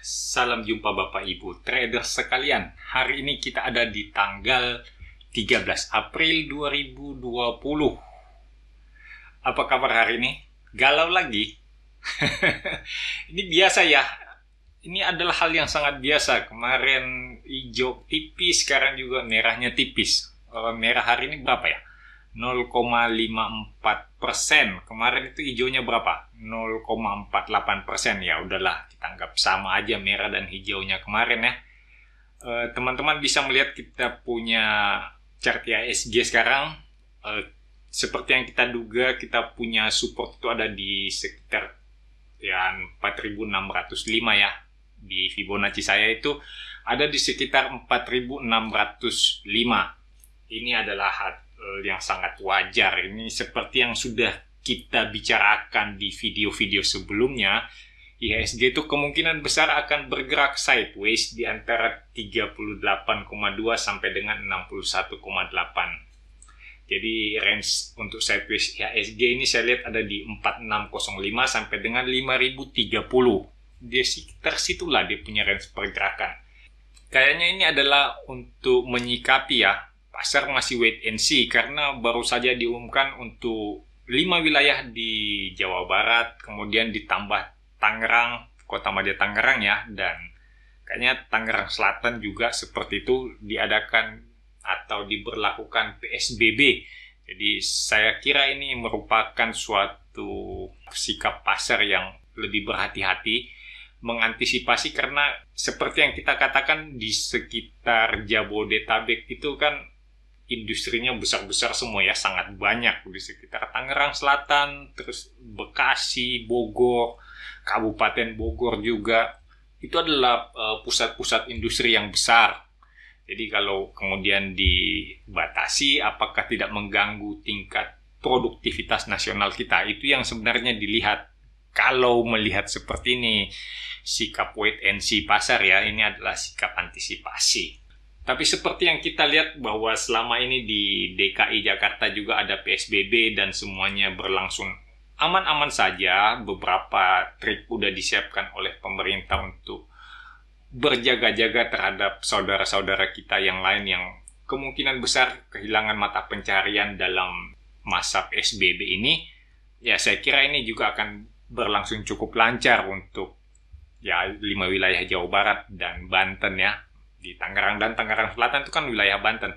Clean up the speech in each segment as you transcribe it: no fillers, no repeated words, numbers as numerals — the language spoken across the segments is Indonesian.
Salam jumpa Bapak Ibu trader sekalian. Hari ini kita ada di tanggal 13 April 2020. Apa kabar hari ini? Galau lagi? Ini biasa ya. Ini adalah hal yang sangat biasa. Kemarin hijau tipis, sekarang juga merahnya tipis. Merah hari ini berapa ya? 0,54%. Kemarin itu hijaunya berapa? 0,48%. Ya udahlah, kita anggap sama aja merah dan hijaunya kemarin ya. Teman-teman bisa melihat kita punya chart IHSG sekarang. Seperti yang kita duga, kita punya support itu ada di sekitar ya 4.605 ya. Di Fibonacci saya itu ada di sekitar 4.605. Ini adalah yang sangat wajar. Ini seperti yang sudah kita bicarakan di video-video sebelumnya, IHSG itu kemungkinan besar akan bergerak sideways di antara 38,2 sampai dengan 61,8. Jadi range untuk sideways IHSG ini saya lihat ada di 4605 sampai dengan 5030. Di sekitar situlah dia punya range pergerakan. Kayaknya ini adalah untuk menyikapi ya, pasar masih wait and see karena baru saja diumumkan untuk 5 wilayah di Jawa Barat, kemudian ditambah Tangerang, Kota Madya Tangerang ya, dan kayaknya Tangerang Selatan juga seperti itu diadakan atau diberlakukan PSBB. Jadi saya kira ini merupakan suatu sikap pasar yang lebih berhati-hati mengantisipasi, karena seperti yang kita katakan di sekitar Jabodetabek itu kan industrinya besar-besar semua ya, sangat banyak di sekitar Tangerang Selatan, terus Bekasi, Bogor, Kabupaten Bogor juga. Itu adalah pusat-pusat industri yang besar. Jadi kalau kemudian dibatasi, apakah tidak mengganggu tingkat produktivitas nasional kita? Itu yang sebenarnya dilihat. Kalau melihat seperti ini, sikap wait and see pasar ya, ini adalah sikap antisipasi. Tapi seperti yang kita lihat bahwa selama ini di DKI Jakarta juga ada PSBB dan semuanya berlangsung aman-aman saja. Beberapa trik udah disiapkan oleh pemerintah untuk berjaga-jaga terhadap saudara-saudara kita yang lain yang kemungkinan besar kehilangan mata pencarian dalam masa PSBB ini. Ya saya kira ini juga akan berlangsung cukup lancar untuk ya 5 wilayah Jawa Barat dan Banten ya. Di Tangerang dan Tangerang Selatan itu kan wilayah Banten.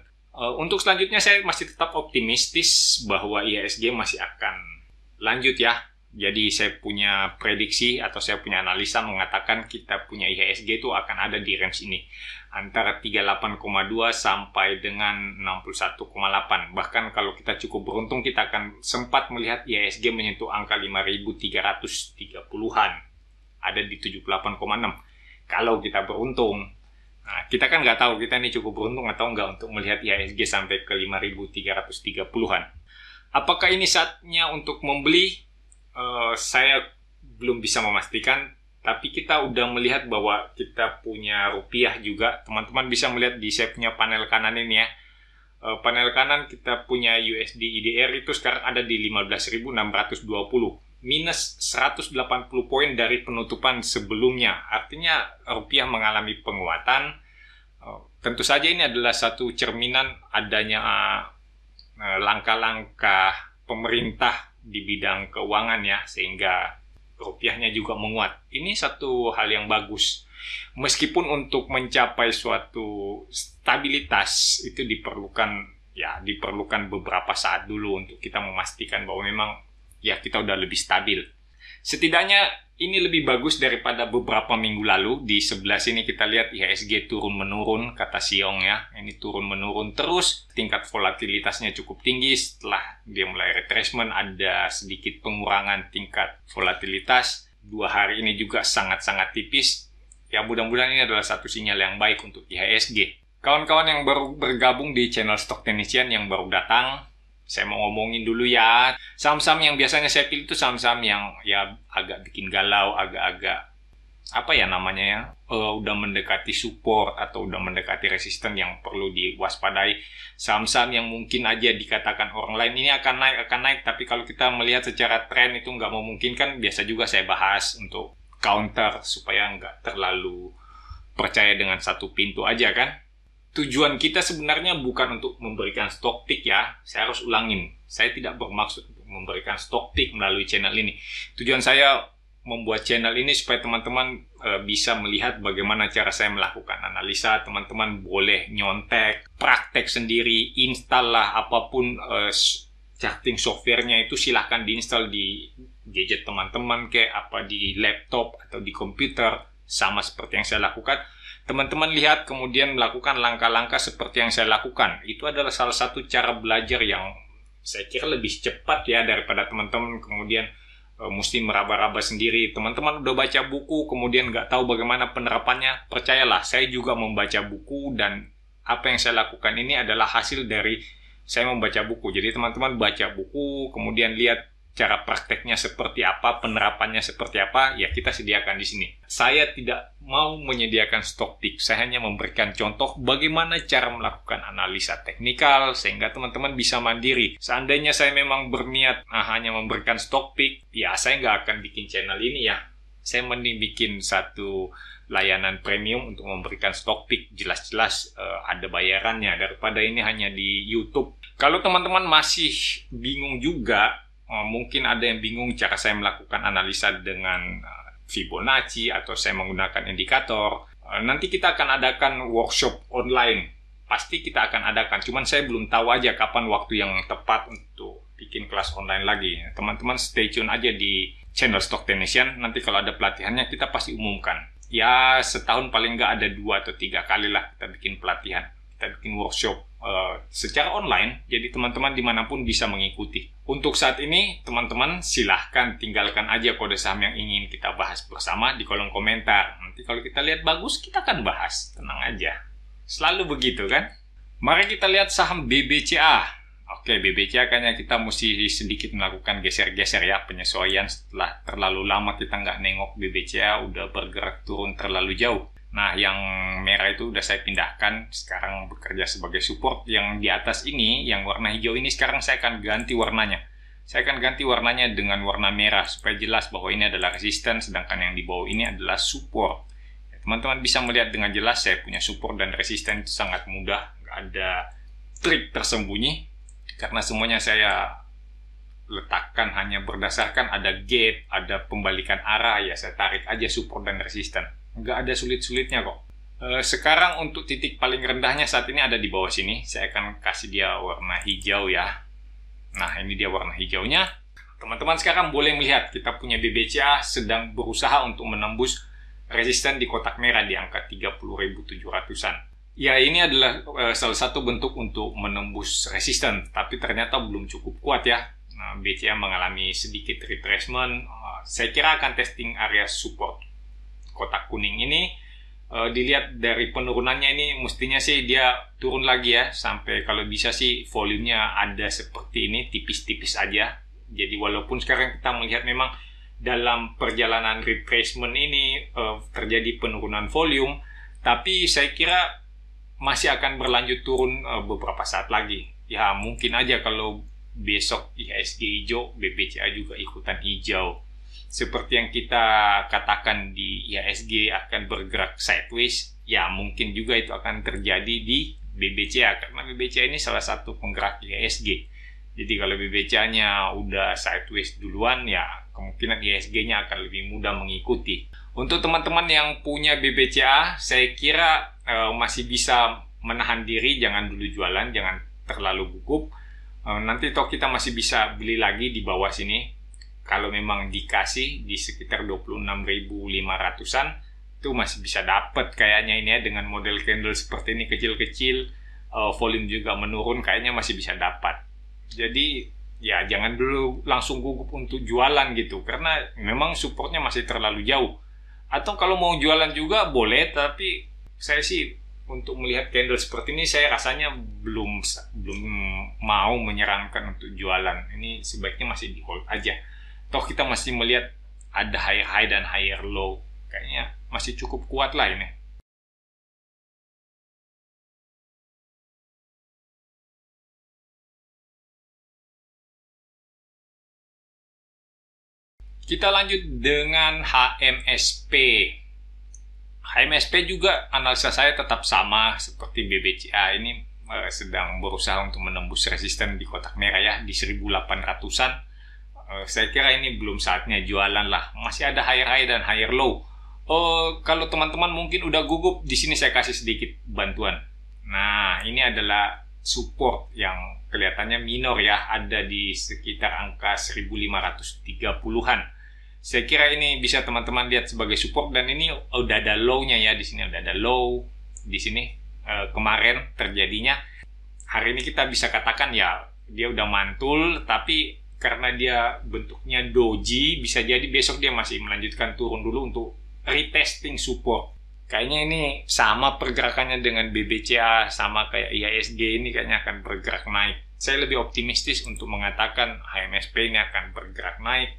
Untuk selanjutnya saya masih tetap optimistis bahwa IHSG masih akan lanjut ya. Jadi saya punya prediksi atau saya punya analisa mengatakan kita punya IHSG itu akan ada di range ini. Antara 38,2 sampai dengan 61,8. Bahkan kalau kita cukup beruntung kita akan sempat melihat IHSG menyentuh angka 5.330-an. Ada di 78,6. Kalau kita beruntung. Nah, kita kan nggak tahu kita ini cukup beruntung atau nggak untuk melihat IHSG sampai ke 5.330-an. Apakah ini saatnya untuk membeli? Saya belum bisa memastikan, tapi kita udah melihat bahwa kita punya rupiah juga. Teman-teman bisa melihat di saya punya panel kanan ini ya. Panel kanan kita punya USD IDR itu sekarang ada di 15.620. Minus 180 poin dari penutupan sebelumnya. Artinya rupiah mengalami penguatan. Tentu saja ini adalah satu cerminan adanya langkah-langkah pemerintah di bidang keuangan ya, sehingga rupiahnya juga menguat. Ini satu hal yang bagus. Meskipun untuk mencapai suatu stabilitas itu diperlukan beberapa saat dulu untuk kita memastikan bahwa memang ya kita udah lebih stabil. Setidaknya ini lebih bagus daripada beberapa minggu lalu. Di sebelah sini kita lihat IHSG turun-menurun, kata Siong ya. Ini turun-menurun terus. Tingkat volatilitasnya cukup tinggi. Setelah dia mulai retracement, ada sedikit pengurangan tingkat volatilitas. 2 hari ini juga sangat-sangat tipis. Ya mudah-mudahan ini adalah satu sinyal yang baik untuk IHSG. Kawan-kawan yang baru bergabung di channel Stock Technician yang baru datang, saya mau ngomongin dulu ya. Saham-saham yang biasanya saya pilih itu saham-saham yang ya agak bikin galau, agak-agak apa ya namanya ya, udah mendekati support atau udah mendekati resisten yang perlu diwaspadai. Saham-saham yang mungkin aja dikatakan orang lain ini akan naik, tapi kalau kita melihat secara tren itu nggak memungkinkan, biasa juga saya bahas untuk counter supaya nggak terlalu percaya dengan satu pintu aja kan. Tujuan kita sebenarnya bukan untuk memberikan stock tick ya. Saya harus ulangin. Saya tidak bermaksud untuk memberikan stock tick melalui channel ini. Tujuan saya membuat channel ini supaya teman-teman bisa melihat bagaimana cara saya melakukan analisa. Teman-teman boleh nyontek, praktek sendiri, install lah apapun charting softwarenya itu silahkan diinstal di gadget teman-teman kayak apa di laptop atau di komputer, sama seperti yang saya lakukan. Teman-teman lihat kemudian melakukan langkah-langkah seperti yang saya lakukan. Itu adalah salah satu cara belajar yang saya kira lebih cepat ya daripada teman-teman kemudian mesti meraba-raba sendiri. Teman-teman udah baca buku kemudian nggak tahu bagaimana penerapannya. Percayalah, saya juga membaca buku dan apa yang saya lakukan ini adalah hasil dari saya membaca buku. Jadi teman-teman baca buku kemudian lihat cara prakteknya seperti apa, penerapannya seperti apa, ya kita sediakan di sini. Saya tidak mau menyediakan stock tick, saya hanya memberikan contoh bagaimana cara melakukan analisa teknikal sehingga teman-teman bisa mandiri. Seandainya saya memang berniat hanya memberikan stock pick, ya saya nggak akan bikin channel ini ya. Saya mending bikin satu layanan premium untuk memberikan stock pick, jelas-jelas ada bayarannya daripada ini hanya di YouTube. Kalau teman-teman masih bingung juga, mungkin ada yang bingung cara saya melakukan analisa dengan Fibonacci atau saya menggunakan indikator. Nanti kita akan adakan workshop online. Pasti kita akan adakan. Cuman saya belum tahu aja kapan waktu yang tepat untuk bikin kelas online lagi. Teman-teman stay tune aja di channel Stock Technician. Nanti kalau ada pelatihannya kita pasti umumkan. Ya setahun paling nggak ada 2 atau 3 kali lah kita bikin pelatihan. Kita bikin workshop secara online, jadi teman-teman dimanapun bisa mengikuti. Untuk saat ini, teman-teman silahkan tinggalkan aja kode saham yang ingin kita bahas bersama di kolom komentar. Nanti kalau kita lihat bagus, kita akan bahas. Tenang aja. Selalu begitu kan? Mari kita lihat saham BBCA. Oke, BBCA kayaknya kita mesti sedikit melakukan geser-geser ya, penyesuaian setelah terlalu lama kita nggak nengok BBCA, udah bergerak turun terlalu jauh. Nah, yang merah itu udah saya pindahkan, sekarang bekerja sebagai support. Yang di atas ini, yang warna hijau ini sekarang saya akan ganti warnanya. Saya akan ganti warnanya dengan warna merah, supaya jelas bahwa ini adalah resisten, sedangkan yang di bawah ini adalah support. Teman-teman bisa melihat dengan jelas, saya punya support dan resisten sangat mudah, nggak ada trik tersembunyi, karena semuanya saya letakkan hanya berdasarkan ada gap, ada pembalikan arah, ya saya tarik aja support dan resisten. Nggak ada sulit-sulitnya kok. Sekarang untuk titik paling rendahnya saat ini ada di bawah sini. Saya akan kasih dia warna hijau ya. Nah, ini dia warna hijaunya. Teman-teman sekarang boleh melihat kita punya BBCA sedang berusaha untuk menembus resisten di kotak merah di angka 30.700-an. Ya, ini adalah salah satu bentuk untuk menembus resisten, tapi ternyata belum cukup kuat ya. Nah, BCA mengalami sedikit retracement. Saya kira akan testing area support kotak kuning ini. Dilihat dari penurunannya ini mestinya sih dia turun lagi ya, sampai kalau bisa sih volumenya ada seperti ini, tipis-tipis aja. Jadi walaupun sekarang kita melihat memang dalam perjalanan retracement ini terjadi penurunan volume, tapi saya kira masih akan berlanjut turun beberapa saat lagi. Ya mungkin aja kalau besok IHSG hijau, BBCA juga ikutan hijau. Seperti yang kita katakan di IHSG akan bergerak sideways, ya mungkin juga itu akan terjadi di BBCA, karena BBCA ini salah satu penggerak IHSG. Jadi kalau BBCA-nya udah sideways duluan, ya kemungkinan IHSG-nya akan lebih mudah mengikuti. Untuk teman-teman yang punya BBCA, saya kira masih bisa menahan diri, jangan dulu jualan, jangan terlalu gugup. Nanti toh kita masih bisa beli lagi di bawah sini. Kalau memang dikasih di sekitar 26.500-an, itu masih bisa dapat kayaknya ini ya, dengan model candle seperti ini kecil-kecil, volume juga menurun, kayaknya masih bisa dapat. Jadi ya jangan dulu langsung gugup untuk jualan gitu, karena memang supportnya masih terlalu jauh. Atau kalau mau jualan juga boleh, tapi saya sih untuk melihat candle seperti ini saya rasanya belum mau menyarankan untuk jualan. Ini sebaiknya masih di hold aja. Toh kita masih melihat ada higher high dan higher low. Kayaknya masih cukup kuat lah ini. Kita lanjut dengan HMSP. HMSP juga analisa saya tetap sama seperti BBCA. Ini sedang berusaha untuk menembus resisten di kotak merah ya, di 1800-an. Saya kira ini belum saatnya jualan lah. Masih ada higher high dan higher low. Kalau teman-teman mungkin udah gugup, di sini saya kasih sedikit bantuan. Nah, ini adalah support yang kelihatannya minor ya, ada di sekitar angka 1530-an. Saya kira ini bisa teman-teman lihat sebagai support, dan ini udah ada low-nya ya, di sini udah ada low di sini kemarin terjadinya. Hari ini kita bisa katakan ya dia udah mantul, tapi karena dia bentuknya doji, bisa jadi besok dia masih melanjutkan turun dulu untuk retesting support. Kayaknya ini sama pergerakannya dengan BBCA, sama kayak IHSG, ini kayaknya akan bergerak naik. Saya lebih optimistis untuk mengatakan HMSP ini akan bergerak naik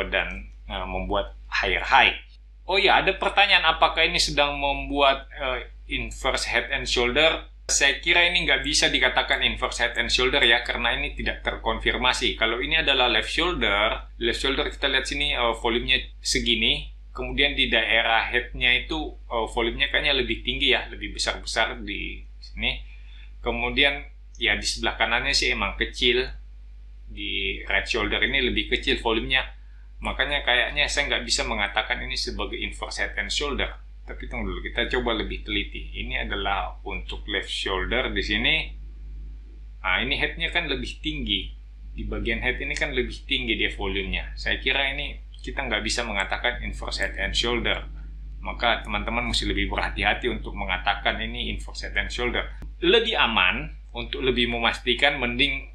dan membuat higher high. Oh ya, ada pertanyaan, apakah ini sedang membuat inverse head and shoulder? Saya kira ini nggak bisa dikatakan inverse head and shoulder ya, karena ini tidak terkonfirmasi. Kalau ini adalah left shoulder kita lihat sini volumenya segini, kemudian di daerah headnya itu volumenya kayaknya lebih tinggi ya, lebih besar-besar di sini. Kemudian ya di sebelah kanannya sih emang kecil, di right shoulder ini lebih kecil volumenya. Makanya kayaknya saya nggak bisa mengatakan ini sebagai inverse head and shoulder. Tapi tunggu dulu, kita coba lebih teliti. Ini adalah untuk left shoulder di sini. Nah, ini headnya kan lebih tinggi. Di bagian head ini kan lebih tinggi dia volumenya. Saya kira ini kita nggak bisa mengatakan inverse head and shoulder. Maka teman-teman mesti lebih berhati-hati untuk mengatakan ini inverse head and shoulder. Lebih aman, untuk lebih memastikan, mending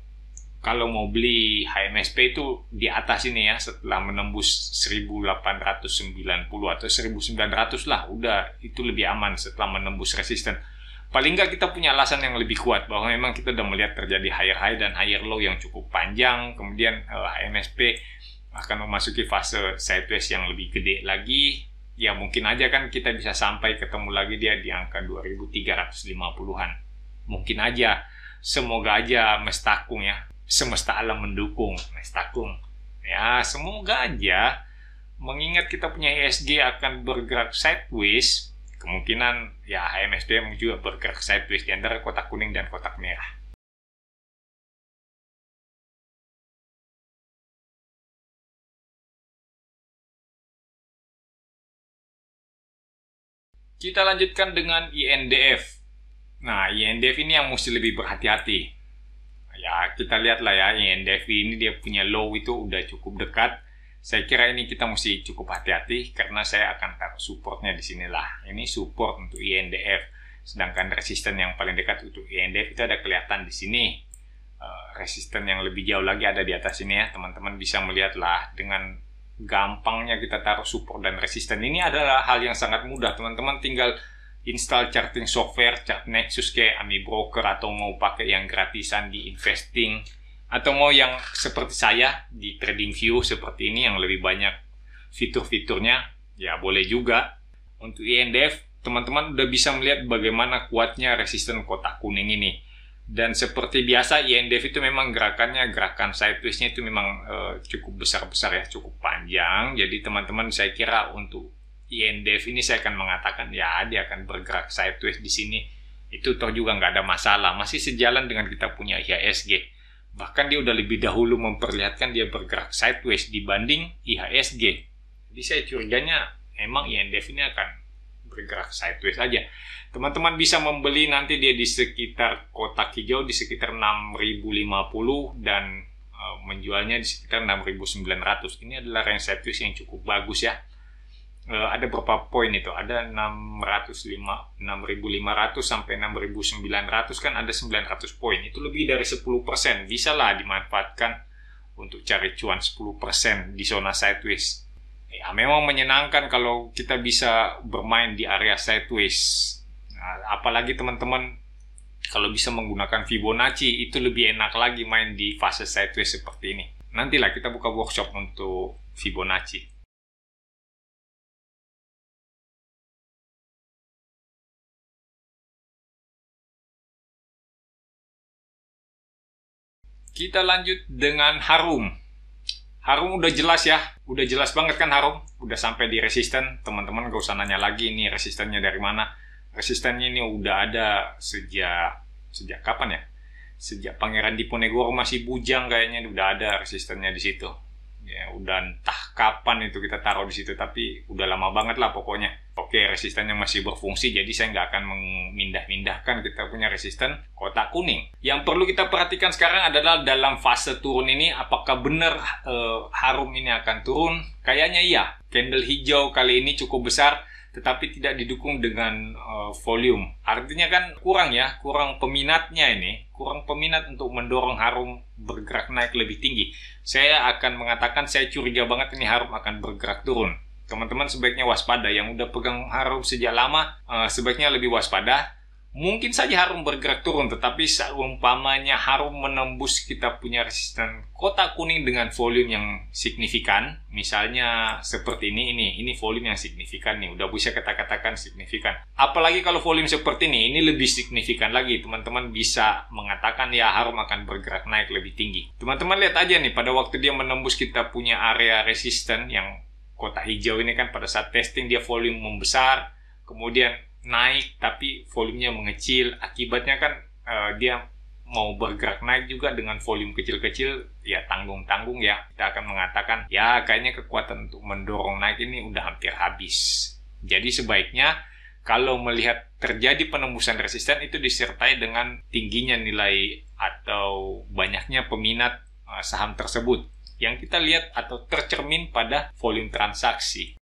kalau mau beli HMSP itu di atas ini ya, setelah menembus 1890 atau 1900 lah, udah itu lebih aman setelah menembus resisten. Paling nggak kita punya alasan yang lebih kuat bahwa memang kita udah melihat terjadi higher high dan higher low yang cukup panjang. Kemudian HMSP akan memasuki fase sideways yang lebih gede lagi. Ya mungkin aja kan kita bisa sampai ketemu lagi dia di angka 2350-an. Mungkin aja, semoga aja mestakung ya. Semesta alam mendukung, mestakung. Ya, semoga aja. Mengingat kita punya IHSG akan bergerak sideways, kemungkinan ya HMSP juga bergerak sideways di antara kotak kuning dan kotak merah. Kita lanjutkan dengan INDF. Nah, INDF ini yang mesti lebih berhati-hati. Ya, kita lihat lah ya, INDF ini dia punya low itu udah cukup dekat. Saya kira ini kita mesti cukup hati-hati karena saya akan taruh supportnya di sinilah. Ini support untuk INDF. Sedangkan resisten yang paling dekat untuk INDF itu ada kelihatan di sini. Resisten yang lebih jauh lagi ada di atas ini ya. Teman-teman bisa melihat lah, dengan gampangnya kita taruh support dan resisten. Ini adalah hal yang sangat mudah. Teman-teman tinggal install charting software, Chart Nexus kayak Ami Broker, atau mau pakai yang gratisan di Investing, atau mau yang seperti saya di TradingView seperti ini yang lebih banyak fitur-fiturnya, ya boleh juga. Untuk INDF, teman-teman udah bisa melihat bagaimana kuatnya resisten kotak kuning ini. Dan seperti biasa, INDF itu memang gerakan sideways-nya itu memang cukup besar-besar ya, cukup panjang. Jadi teman-teman, saya kira untuk INDF ini saya akan mengatakan ya dia akan bergerak sideways di sini. Itu toh juga nggak ada masalah, masih sejalan dengan kita punya IHSG. Bahkan dia udah lebih dahulu memperlihatkan dia bergerak sideways dibanding IHSG. Jadi saya curiganya emang INDF ini akan bergerak sideways aja. Teman-teman bisa membeli nanti dia di sekitar kotak hijau di sekitar 6050 dan menjualnya di sekitar 6900. Ini adalah range sideways yang cukup bagus ya. Ada berapa poin itu? Ada 6500 sampai 6900 kan ada 900 poin. Itu lebih dari 10%. Bisa lah dimanfaatkan untuk cari cuan 10% di zona sideways. Ya, memang menyenangkan kalau kita bisa bermain di area sideways. Nah, apalagi teman-teman kalau bisa menggunakan Fibonacci, itu lebih enak lagi main di fase sideways seperti ini. Nantilah kita buka workshop untuk Fibonacci. Kita lanjut dengan Harum. Harum udah jelas ya, udah jelas banget kan Harum, udah sampai di resisten. Teman-teman gak usah nanya lagi ini resistennya dari mana. Resistennya ini udah ada sejak kapan ya? Sejak Pangeran Diponegoro masih bujang kayaknya udah ada resistennya di situ. Ya udah entah kapan itu kita taruh di situ, tapi udah lama banget lah pokoknya. Oke, resistennya masih berfungsi, jadi saya nggak akan memindah-mindahkan kita punya resisten kotak kuning. Yang perlu kita perhatikan sekarang adalah dalam fase turun ini, apakah benar Harum ini akan turun? Kayaknya iya. Candle hijau kali ini cukup besar, tetapi tidak didukung dengan volume. Artinya kan kurang peminatnya ini. Kurang peminat untuk mendorong Harum bergerak naik lebih tinggi. Saya akan mengatakan saya curiga banget ini Harum akan bergerak turun. Teman-teman sebaiknya waspada. Yang udah pegang Harum sejak lama, sebaiknya lebih waspada. Mungkin saja Harum bergerak turun, tetapi seumpamanya Harum menembus kita punya resisten kotak kuning dengan volume yang signifikan, misalnya seperti ini volume yang signifikan nih, udah bisa kita katakan signifikan. Apalagi kalau volume seperti ini lebih signifikan lagi, teman-teman bisa mengatakan ya Harum akan bergerak naik lebih tinggi. Teman-teman lihat aja nih, pada waktu dia menembus kita punya area resisten yang kotak hijau ini kan, pada saat testing dia volume membesar, kemudian naik tapi volumenya mengecil, akibatnya kan dia mau bergerak naik juga dengan volume kecil-kecil, ya tanggung-tanggung ya, kita akan mengatakan ya kayaknya kekuatan untuk mendorong naik ini udah hampir habis. Jadi sebaiknya kalau melihat terjadi penembusan resisten itu disertai dengan tingginya nilai atau banyaknya peminat saham tersebut yang kita lihat atau tercermin pada volume transaksi.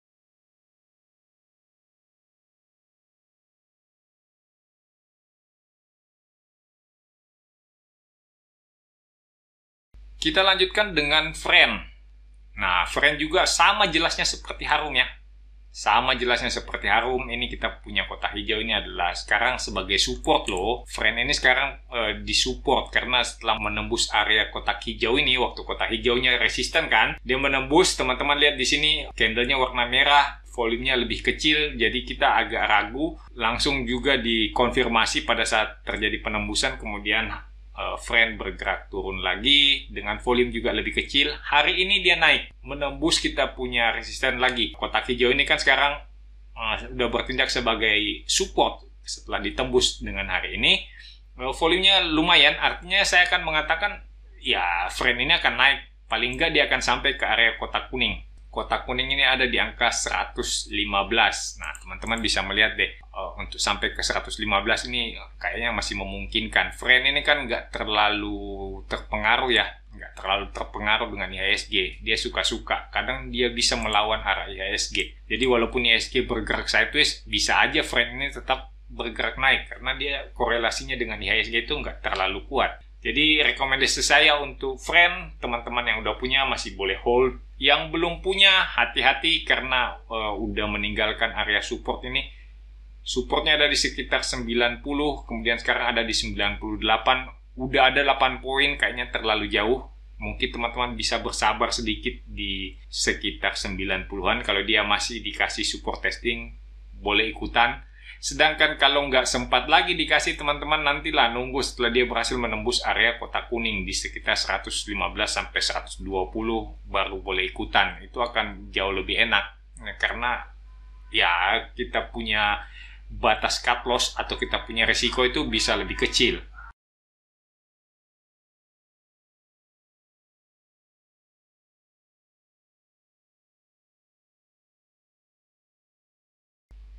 Kita lanjutkan dengan Friend. Nah, Friend juga sama jelasnya seperti Harum ya. Sama jelasnya seperti Harum. Ini kita punya kotak hijau ini adalah sekarang sebagai support loh. Friend ini sekarang disupport karena setelah menembus area kotak hijau ini, waktu kotak hijaunya resisten kan, dia menembus. Teman-teman lihat di sini candlenya warna merah, volumenya lebih kecil, jadi kita agak ragu. Langsung juga dikonfirmasi pada saat terjadi penembusan, kemudian Friend bergerak turun lagi dengan volume juga lebih kecil. Hari ini dia naik, menembus kita punya resisten lagi. Kotak hijau ini kan sekarang sudah bertindak sebagai support setelah ditembus dengan hari ini. Volumenya lumayan, artinya saya akan mengatakan ya Friend ini akan naik. Paling nggak dia akan sampai ke area kotak kuning. Kotak kuning ini ada di angka 115. Nah, teman-teman bisa melihat deh, untuk sampai ke 115 ini kayaknya masih memungkinkan. Friend ini kan nggak terlalu terpengaruh ya, nggak terlalu terpengaruh dengan IHSG. Dia suka-suka, kadang dia bisa melawan arah IHSG. Jadi walaupun IHSG bergerak sideways, bisa aja Friend ini tetap bergerak naik, karena dia korelasinya dengan IHSG itu nggak terlalu kuat. Jadi rekomendasi saya untuk Friend, teman-teman yang udah punya masih boleh hold. Yang belum punya, hati-hati karena udah meninggalkan area support ini. Supportnya ada di sekitar 90, kemudian sekarang ada di 98. Udah ada 8 poin, kayaknya terlalu jauh. Mungkin teman-teman bisa bersabar sedikit di sekitar 90-an. Kalau dia masih dikasih support testing, boleh ikutan. Sedangkan kalau nggak sempat lagi dikasih, teman-teman nantilah nunggu setelah dia berhasil menembus area kotak kuning di sekitar 115 sampai 120 baru boleh ikutan. Itu akan jauh lebih enak karena ya kita punya batas cut loss atau kita punya resiko itu bisa lebih kecil.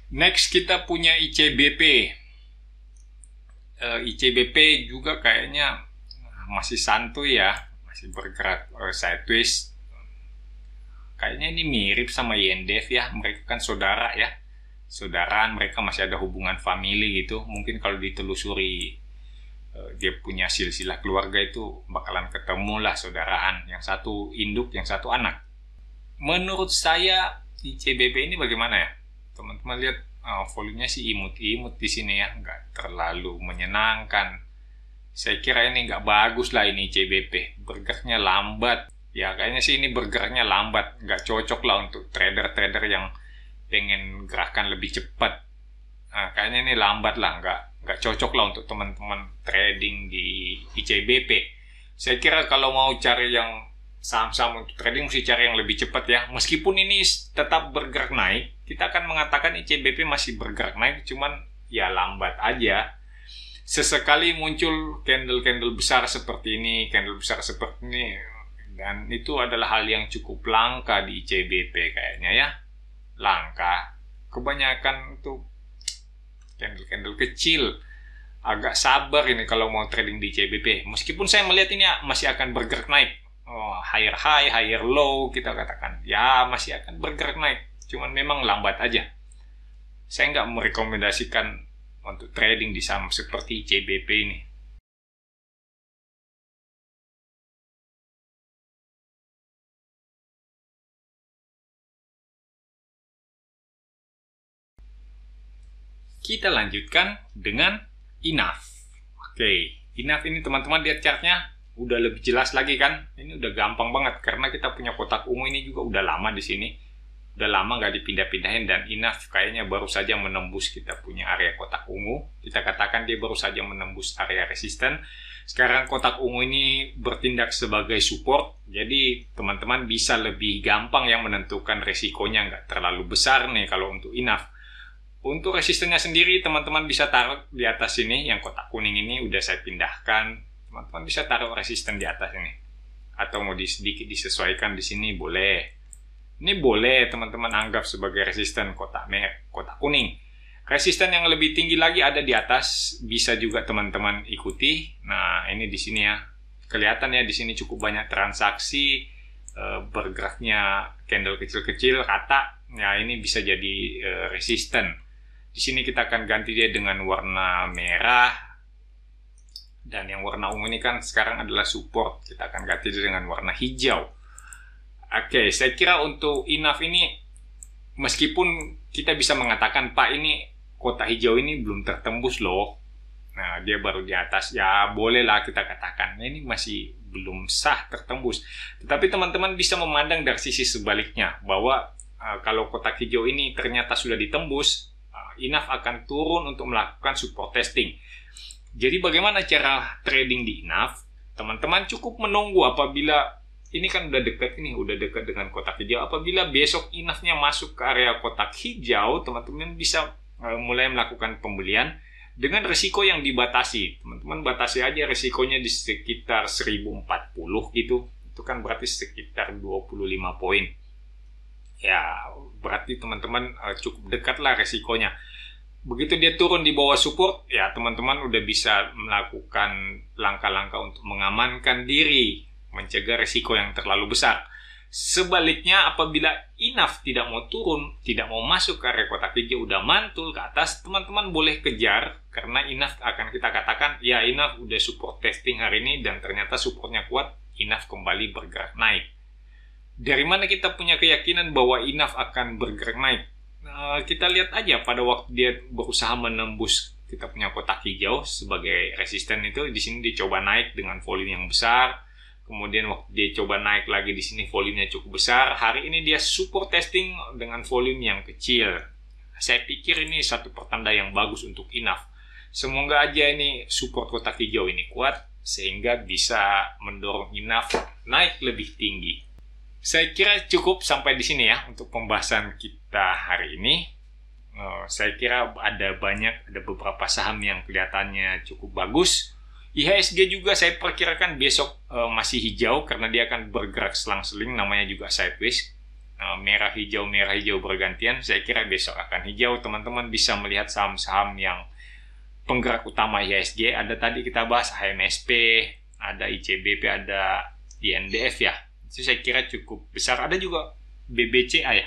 Next kita punya ICBP. ICBP juga kayaknya masih santuy ya, masih bergerak sideways. Kayaknya ini mirip sama INDF ya, mereka kan saudara ya. Saudaraan, mereka masih ada hubungan family gitu. Mungkin kalau ditelusuri dia punya silsilah keluarga itu bakalan ketemu lah saudaraan. Yang satu induk, yang satu anak. Menurut saya ICBP ini bagaimana ya? Teman-teman lihat volumenya sih imut-imut di sini ya, nggak terlalu menyenangkan. Saya kira ini nggak bagus lah ini ICBP, bergeraknya lambat. Ya kayaknya sih ini bergeraknya lambat, nggak cocok lah untuk trader-trader yang pengen gerakan lebih cepat. Nah, kayaknya ini lambat lah, nggak cocok lah untuk teman-teman trading di ICBP. Saya kira kalau mau cari yang saham-saham untuk trading mesti cari yang lebih cepat ya. Meskipun ini tetap bergerak naik, kita akan mengatakan ICBP masih bergerak naik, cuman ya lambat aja. Sesekali muncul candle-candle besar seperti ini, candle besar seperti ini, dan itu adalah hal yang cukup langka di ICBP kayaknya ya. Langka. Kebanyakan tuh candle-candle kecil. Agak sabar ini kalau mau trading di ICBP. Meskipun saya melihat ini masih akan bergerak naik. Higher high, higher low kita katakan. Ya masih akan bergerak naik. Cuman memang lambat aja. Saya nggak merekomendasikan untuk trading di saham seperti ICBP ini. Kita lanjutkan dengan INAF. Oke, INAF ini teman-teman lihat chartnya udah lebih jelas lagi kan? Ini udah gampang banget karena kita punya kotak ungu ini juga udah lama di sini. Udah lama nggak dipindah-pindahin, dan INAF kayaknya baru saja menembus kita punya area kotak ungu. Kita katakan dia baru saja menembus area resisten. Sekarang kotak ungu ini bertindak sebagai support, jadi teman-teman bisa lebih gampang yang menentukan resikonya, nggak terlalu besar nih kalau untuk INAF. Untuk resistennya sendiri teman-teman bisa taruh di atas sini, yang kotak kuning ini udah saya pindahkan. Teman-teman bisa taruh resisten di atas ini, atau mau sedikit disesuaikan di sini boleh. Ini boleh teman-teman anggap sebagai resisten kotak kuning. Resisten yang lebih tinggi lagi ada di atas, bisa juga teman-teman ikuti. Nah, ini di sini ya. Kelihatan ya di sini cukup banyak transaksi, bergeraknya candle kecil-kecil rata. Ya, ini bisa jadi resisten. Di sini kita akan ganti dia dengan warna merah. Dan yang warna ungu ini kan sekarang adalah support. Kita akan ganti dia dengan warna hijau. Oke, saya kira untuk INAF ini, meskipun kita bisa mengatakan, Pak, ini kotak hijau ini belum tertembus loh. Nah, dia baru di atas. Ya, bolehlah kita katakan, ini masih belum sah tertembus. Tetapi teman-teman bisa memandang dari sisi sebaliknya, bahwa kalau kotak hijau ini ternyata sudah ditembus, INAF akan turun untuk melakukan support testing. Jadi bagaimana cara trading di INAF? Teman-teman cukup menunggu apabila ini kan udah dekat dengan kotak hijau. Apabila besok INAF-nya masuk ke area kotak hijau, teman-teman bisa mulai melakukan pembelian dengan resiko yang dibatasi. Teman-teman batasi aja resikonya di sekitar 1040 gitu. Itu kan berarti sekitar 25 poin. Ya, berarti teman-teman cukup dekat lah resikonya. Begitu dia turun di bawah support, ya teman-teman udah bisa melakukan langkah-langkah untuk mengamankan diri, mencegah resiko yang terlalu besar. Sebaliknya, apabila INAF tidak mau turun, tidak mau masuk ke area kotak hijau, udah mantul ke atas, teman-teman boleh kejar, karena INAF akan kita katakan, ya INAF udah support testing hari ini, dan ternyata supportnya kuat, INAF kembali bergerak naik. Dari mana kita punya keyakinan bahwa INAF akan bergerak naik? Kita lihat aja pada waktu dia berusaha menembus kita punya kotak hijau sebagai resisten itu, di sini dicoba naik dengan volume yang besar. Kemudian waktu dia coba naik lagi di sini volumenya cukup besar. Hari ini dia support testing dengan volume yang kecil. Saya pikir ini satu pertanda yang bagus untuk INAF. Semoga aja ini support kotak hijau ini kuat sehingga bisa mendorong INAF naik lebih tinggi. Saya kira cukup sampai di sini ya untuk pembahasan kita hari ini. Saya kira ada beberapa saham yang kelihatannya cukup bagus. IHSG juga saya perkirakan besok masih hijau karena dia akan bergerak selang-seling, namanya juga sideways. Merah hijau bergantian. Saya kira besok akan hijau. Teman-teman bisa melihat saham-saham yang penggerak utama IHSG. Ada tadi kita bahas HMSP, ada ICBP, ada INDF ya. Itu saya kira cukup besar. Ada juga BBCA ya.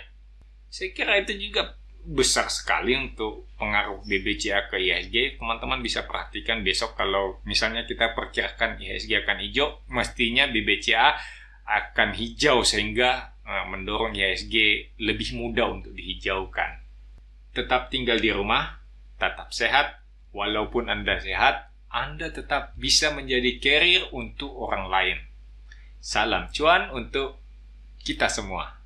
Saya kira itu juga besar sekali untuk pengaruh BBCA ke IHSG. Teman-teman bisa perhatikan besok kalau misalnya kita perkirakan IHSG akan hijau, mestinya BBCA akan hijau sehingga mendorong IHSG lebih mudah untuk dihijaukan. Tetap tinggal di rumah, tetap sehat. Walaupun Anda sehat, Anda tetap bisa menjadi carrier untuk orang lain. Salam cuan untuk kita semua.